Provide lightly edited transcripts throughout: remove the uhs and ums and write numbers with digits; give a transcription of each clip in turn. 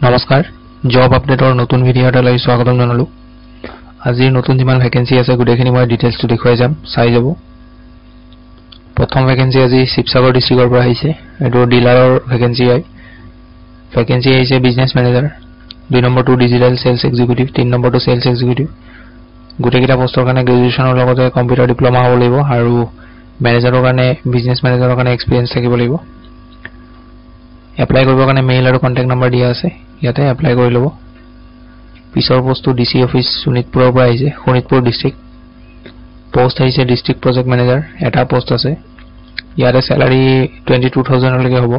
নমস্কাৰ জব আপডেটৰ নতুন ভিডিঅ' এটালৈ স্বাগতম জনালো আজিৰ নতুন যিমান ভ্যাকেন্সি আছে গুটেখিনি মই ডিটেইলছটো দেখুৱাই যাম চাই যাব প্ৰথম ভ্যাকেন্সি আজি শিৱসাগৰ ডিস্ট্ৰিক্টৰ পৰা আহিছে এটো ডিলাৰৰ ভ্যাকেন্সি হয় ভ্যাকেন্সি আহিছে বিজনেছ মেনেজাৰ 2 নম্বৰটো ডিজিটেল সেলস এক্সিকিউটিভ 3 নম্বৰটো সেলস এক্সিকিউটিভ গুটেকিটা পোষ্টৰ কাৰণে গ্ৰেজুৱেচনৰ লগতে কম্পিউটাৰ ডিপ্লোমা হ'ব লাগিব আৰু মেনেজাৰৰ কাৰণে বিজনেছ মেনেজাৰৰ কাৰণে এক্সপেৰিয়েন্স থাকিব লাগিব এপ্লাই কৰিবৰ কাৰণে মেইল আৰু কন্টাক্ট নম্বৰ দিয়া আছে ইয়াতে এপ্লাই কৰি লব পিছৰ পোষ্টটো ডিসি অফিস শোণিতপুৰৰ পৰা আহিছে শোণিতপুৰ ডিস্ট্ৰিক্ট পোষ্ট আহিছে ডিস্ট্ৰিক্ট প্ৰজেক্ট মেনেজাৰ এটা পোষ্ট আছে ইয়াতে স্যালাৰি 22000 লৈকে হ'ব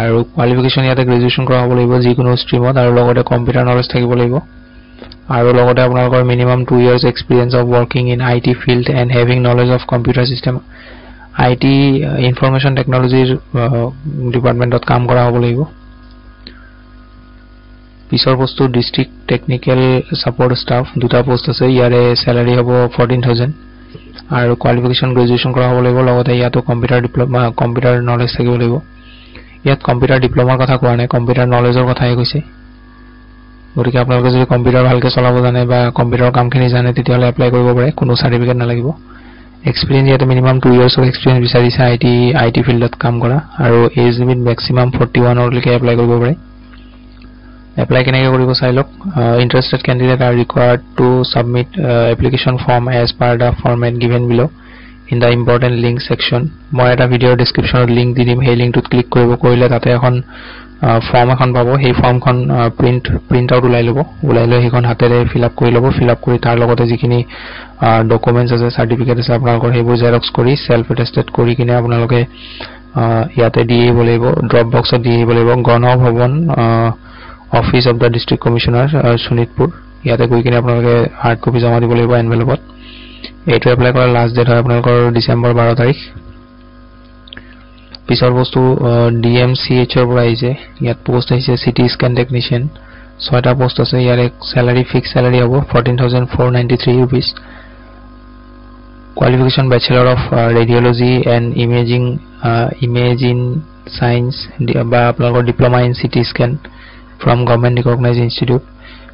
আৰু কোৱালিফিকেশন ইয়াতে গ্ৰেজুৱেচন কৰা হ'ব লাগিব যিকোনো ষ্ট্ৰীমত আৰু লগতে কম্পিউটাৰ নলেজ থাকিব লাগিব আৰু লগতে আপোনালোকৰ minimum 2 years experience of working in IT field and having knowledge of computer system IT information technology ডিপাৰ্টমেন্টত কাম কৰা হ'ব লাগিব পিছৰ পোষ্টটো ডিস্ট্ৰিক্ট টেকনিক্যাল সাপোৰ্ট ষ্টাফ দুটা পোষ্ট আছে ইয়াৰে স্যালাৰি হ'ব 14000 আৰু কোৱালিফিকেশন গ্ৰেজুৱেচন কৰা হ'ব লাগিব লগতে ইয়াতো কম্পিউটাৰ ডিপ্লোমা কম্পিউটাৰ নলেজ থাকিব লাগিব ইয়াত কম্পিউটাৰ ডিপ্লোমাৰ কথা কোৱা নাই কম্পিউটাৰ নলেজৰ কথাই কৈছে গতিকে আপোনালোকে যদি কম্পিউটাৰ ভালকে চলাব জানে বা কম্পিউটাৰৰ কামখিনি জানে তেতিয়াহলে এপ্লাই কৰিব পাৰে কোনো সাৰ্টিফিকেট নালাগিব এক্সপেৰিয়েন্স ইয়াতে মিনিমাম 2 years of experience বিচাৰিছে IT ফিল্ডত কাম কৰা আৰু এজ লিমিট ম্যাক্সিমাম 41 লৈকে এপ্লাই কৰিব পাৰে এপ্লাই কেনেকৈ কৰিব চাই লওক interested candidate are required to submit application form as per the format given below in the important link section মই এটা ভিডিও ডেসক্ৰিপচনত লিংক দি দিম সেই লিংকটোত ক্লিক কৰিব কৰিলে তাতে এখন ফৰ্ম এখন পাব সেই ফৰ্মখন প্ৰিন্ট আউট উলাই লব উলাই লৈ সেইখন হাতেৰে ফিল আপ কৰি লব ফিল আপ কৰি তাৰ লগতে যিখিনি ডকুমেন্টস আছে সাৰ্টিফিকেট আছে আপোনালোকৰ সেইবোৰ জেৰক্স কৰি সেলফ এটেস্টেড কৰি কিনে আপোনালোকে ইয়াতে দি দিব লাগিব ড্ৰপ বক্সত দি দিব লাগিব গণভৱন office of the district commissioner Sonitpur ইয়াতে গৈ কিনে আপোনালোকে হাৰ্ড কপি জমা দিব লাগিব এনভেলপত এইটো এপ্লাই কৰাৰ লাষ্ট ডেট হয় আপোনালোকৰ ডিসেম্বৰ 12 তাৰিখ পিছৰ বস্তু DMCH ৰ পৰা আহিছে ইয়াত পোষ্ট আহিছে সিটি স্ক্যান টেকনিশিয়ান 6টা পোষ্ট আছে ইয়াৰে স্যালাৰি ফিক্স স্যালাৰি হ'ব 14493 rupees qualification bachelor of radiology and imaging science বা আপোনালোকৰ diploma in CT scan from government recognized institute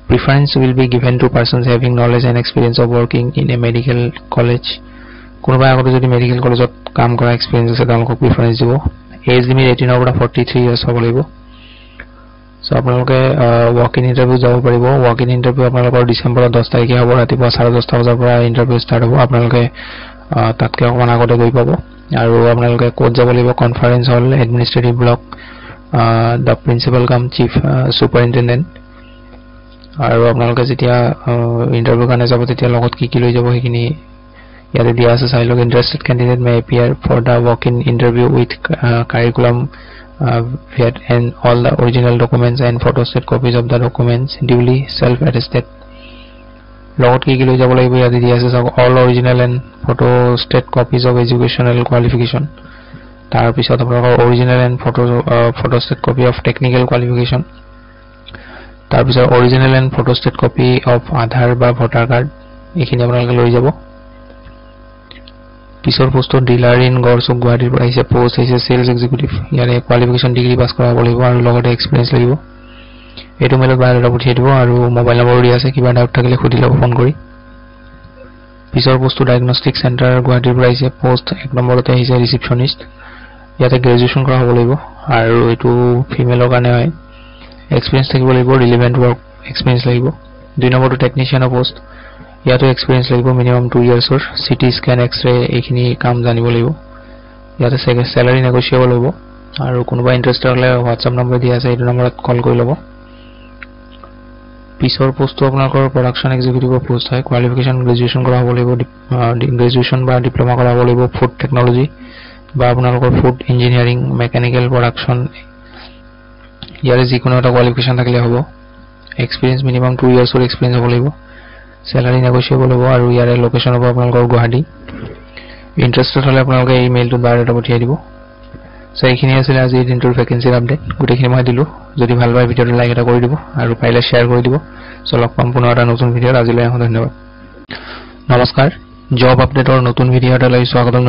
preference will be given to persons having knowledge and experience of working in a medical college কোনোবা আগতে যদি medical কলেজত কাম কৰা experience আছে তেওঁলোকক প্ৰিফাৰেন্স দিব এজ লিমিট 18 ৰ পৰা 43 ইয়াৰ্স হ'ব লাগিব সো আপোনালোকে ওয়াক ইন ইন্টাৰভিউ যাব পাৰিব ওয়াক ইন ইন্টাৰভিউ আপোনালোকৰ ডিসেম্বৰ 10 তাৰিখে হ'ব ৰাতিপুৱা 10:30 বজাৰ পৰা ইন্টাৰভিউ ষ্টাৰ্ট হ'ব আপোনালোকে তাতকে অকমান আগতে গৈ পাব আৰু আপোনালোকে কোড যাব লাগিব conference hall administrative block the principal cum chief superintendent আৰু আপোনালোকে যেতিয়া ইন্টাৰভিউ কাৰণে যাব তেতিয়া লগত কি লৈ যাব হেখিনি ইয়াতে দিয়া আছে চাই লওক interested candidate may appear for the walk-in interview with curriculum and all the original documents and photostat copies of the documents duly self-attested লগত কি লৈ যাব লাগিব ইয়াতে দিয়া আছে all original and photostat copies of educational qualification তাৰ পিছত আপোনালোকৰ original and photostat copy of technical qualification তাৰ পিছত original and photostat copy of আধাৰ বা ভোটাৰ কাৰ্ড এইখিনি আপোনালোকে লৈ যাব পিছৰ পোষ্টৰ ডিলাৰ ইন গড়চুক গুৱাহাটীৰ পৰা আহিছে পোষ্ট আহিছে সেলস এক্সিকিউটিভ ইয়াৰে কোৱালিফিকেশন ডিগ্ৰী পাস কৰা হ'ব লাগিব আৰু লগতে এক্সপেৰিয়েন্স লাগিব এইটো মেলত বায়োডাটা পঠিয়াই দিব আৰু মোবাইল নম্বৰ দিয়া আছে কিবা ডাউট থাকিলে সুধি লব ফোন কৰি পিছৰ পোষ্টটো ডায়াগনষ্টিক সেন্টাৰ গুৱাহাটীৰ পৰা আহিছে পোষ্ট 1 নম্বৰতে আহিছে ৰিসেপশনিষ্ট ইয়াতে গ্ৰেজুৱেচন কৰা হ'ব লাগিব আৰু এটো ফিমেলৰ কাৰণে হয় এক্সপেৰিয়েন্স থাকিব লাগিব ৰিলেভেন্ট ওয়াৰ্ক এক্সপেৰিয়েন্স লাগিব 2 নম্বৰটো টেকনিশিয়ানৰ পোষ্ট ইয়াতো এক্সপেৰিয়েন্স লাগিব মিনিমাম 2 years অৰ সিটি স্ক্যান এক্স-ৰে এইখিনি কাম জানিব লাগিব ইয়াতে স্যালাৰি নেগোশিয়েবল হ'ব আৰু কোনোবা ইন্টাৰেস্টেড হলে WhatsApp নম্বৰ দিয়া আছে এই নম্বৰত কল কৰি লব পিছৰ পোষ্টটো আপোনালোকৰ প্ৰডাকশন এক্সিকিউটিভৰ পোষ্ট হয় কোৱালিফিকেশন গ্ৰেজুৱেচন কৰা হ'ব লাগিব গ্ৰেজুৱেচন বা ডিপ্লোমা কৰা হ'ব লাগিব ফুড টেকনলজি বা আপোনালোকৰ ফুড ইঞ্জিনিয়াৰিং মেকানিক্যাল প্ৰডাকশন ইয়াৰে যিকোনো এটা কোৱালিফিকেশন থাকিলে হ'ব এক্সপেৰিয়েন্স মিনিমাম 2 years অৰ এক্সপেৰিয়েন্স হ'ব লাগিব স্যালাৰি নেগোশিয়েবল হ'ব আৰু ইয়াৰে লোকেশন হ'ব আপোনালোকৰ গুৱাহাটী ইন্টাৰেস্টেড হলে আপোনালোকে ইমেইলটোত বায়োডাটা পঠিয়াই দিব সো এইখিনি আছিল আজিৰ দিনটোৰ ভ্যাকেন্সিৰ আপডেট গুটেখিনি মই দিলো যদি ভাল পায় ভিডিওটো লাইক এটা কৰি দিব আৰু পাৰিলে শেয়াৰ কৰি দিব সো লগ পাম পুনৰ এটা নতুন ভিডিওত আজিলৈ ধন্যবাদ নমস্কাৰ জব আপডেটৰ নতুন ভিডিও এটালৈ স্বাগতম